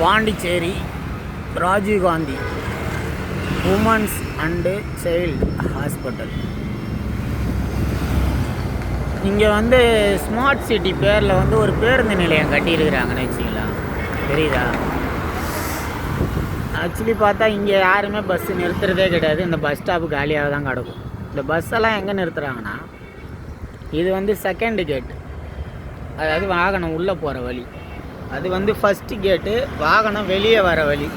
Pondicherry Rajiv Gandhi women's and child hospital. இங்கே வந்து smart city பேரில் வந்து ஒரு பேருந்து நிலையம் கட்டியிருக்கிறாங்கன்னு வச்சுக்கலாம். தெரியுதா? ஆக்சுவலி பார்த்தா இங்கே யாருமே பஸ்ஸு நிறுத்துறதே கிடையாது. இந்த பஸ் ஸ்டாப்பு காலியாக தான் கிடக்கும். இந்த பஸ்ஸெல்லாம் எங்கே நிறுத்துகிறாங்கன்னா, இது வந்து செகண்டு கேட்டு, அதாவது வாகனம் உள்ளே போகிற வழி. அது வந்து ஃபஸ்ட்டு கேட்டு, வாகனம் வெளியே வர வழி.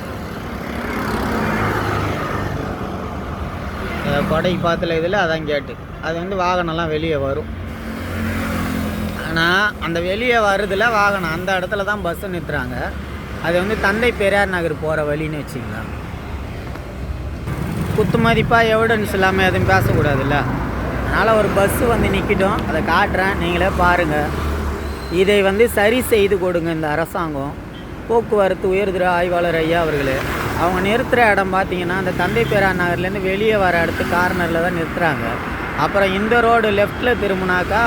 கொடை பாத்தில் இதில் அதான் கேட்டு. அது வந்து வாகனம்லாம் வெளியே வரும். ஆனால் அந்த வெளியே வருதில் வாகனம் அந்த இடத்துல தான் பஸ்ஸை நிறுத்துறாங்க. அது வந்து தந்தை பெரியார் நகர் போகிற வழின்னு வச்சுக்கலாம். குத்து மதிப்பாக எவிடன்ஸ் இல்லாமல் எதுவும் பேசக்கூடாதுல்ல. அதனால் ஒரு பஸ்ஸு வந்து நிற்கிட்டோம், அதை காட்டுறேன், நீங்களே பாருங்கள். இதை வந்து சரி செய்து கொடுங்க இந்த அரசாங்கம். போக்குவரத்து உயர்திற ஆய்வாளர் ஐயா அவர்களே, அவங்க நிறுத்துகிற இடம் பார்த்தீங்கன்னா அந்த தந்தை பெரியார் நகர்லேருந்து வெளியே வர இடத்து கார்னரில் தான் நிறுத்துகிறாங்க. அப்புறம் இந்த ரோடு லெஃப்ட்டில் திரும்பினாக்கா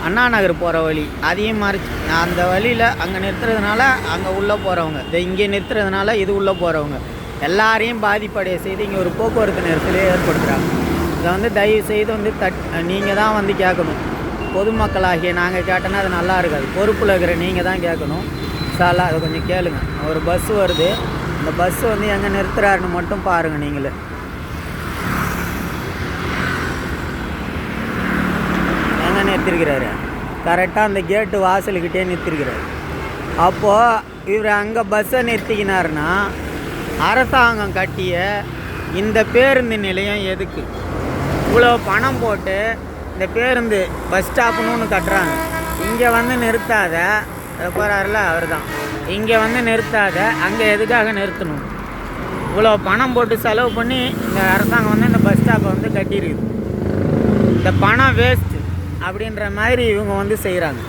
அண்ணா நகர் போகிற வழி, அதையும் மறைச்சி அந்த வழியில் அங்கே நிறுத்துறதுனால அங்கே உள்ளே போகிறவங்க, இங்கே நிறுத்துறதுனால இது உள்ளே போகிறவங்க எல்லாரையும் பாதிப்படைய செய்து இங்கே ஒரு போக்குவரத்து நெரிசலே ஏற்படுத்துகிறாங்க. இதை வந்து தயவு செய்து வந்து நீங்கள் தான் வந்து கேட்கணும். பொதுமக்களாகிய நாங்கள் கேட்டோன்னா அது நல்லா இருக்காது. பொறுப்பில் இருக்கிற நீங்கள் தான் கேட்கணும். சாலா அதை கொஞ்சம் கேளுங்க. ஒரு பஸ்ஸு வருது, அந்த பஸ்ஸு வந்து எங்கே நிறுத்துறாருன்னு மட்டும் பாருங்கள். நீங்களே எங்கே நிறுத்திருக்கிறாரு? கரெக்டாக அந்த கேட்டு வாசலுக்கிட்டே நிறுத்திருக்கிறாரு. அப்போது இவர் அங்கே பஸ்ஸை நிறுத்திக்கினாருன்னா அரசாங்கம் கட்டிய இந்த பேருந்து நிலையம் எதுக்கு? இவ்வளோ பணம் போட்டு இந்த பேருந்து பஸ் ஸ்டாப்புன்னு ஒன்று கட்டுறாங்க. இங்கே வந்து நிறுத்தாத, போகிறாருல அவர் தான், இங்கே வந்து நிறுத்தாத, அங்கே எதுக்காக நிறுத்தணும்? இவ்வளோ பணம் போட்டு செலவு பண்ணி இந்த அரசாங்கம் வந்து இந்த பஸ் ஸ்டாப்பை வந்து கட்டியிருக்குது. இந்த பணம் வேஸ்ட்டு அப்படின்ற மாதிரி இவங்க வந்து செய்கிறாங்க.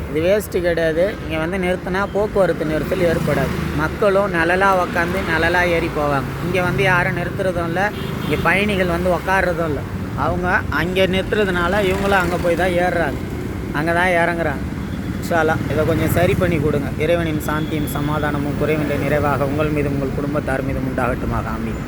இது வேஸ்ட்டு கிடையாது. இங்கே வந்து நிறுத்தினா போக்குவரத்து நெரிசல் ஏற்படாது. மக்களும் நிழலாக உக்காந்து நிழலாக ஏறி போவாங்க. இங்கே வந்து யாரும் நிறுத்துறதும் இல்லை, இங்கே பயணிகள் வந்து உக்காடுறதும் இல்லை. அவங்க அங்கே நிறுத்துறதுனால இவங்களும் அங்கே போய் தான் ஏறுறாங்க, அங்கே தான் இறங்குறாங்க. இன்ஷா இதை கொஞ்சம் சரி பண்ணி கொடுங்க. இறைவனின் சாந்தியும் சமாதானமும் குறைவின்றி நிறைவாக உங்கள் மீதும் உங்கள் குடும்பத்தார் மீதும் உண்டாகட்டுமாக. ஆமீன்.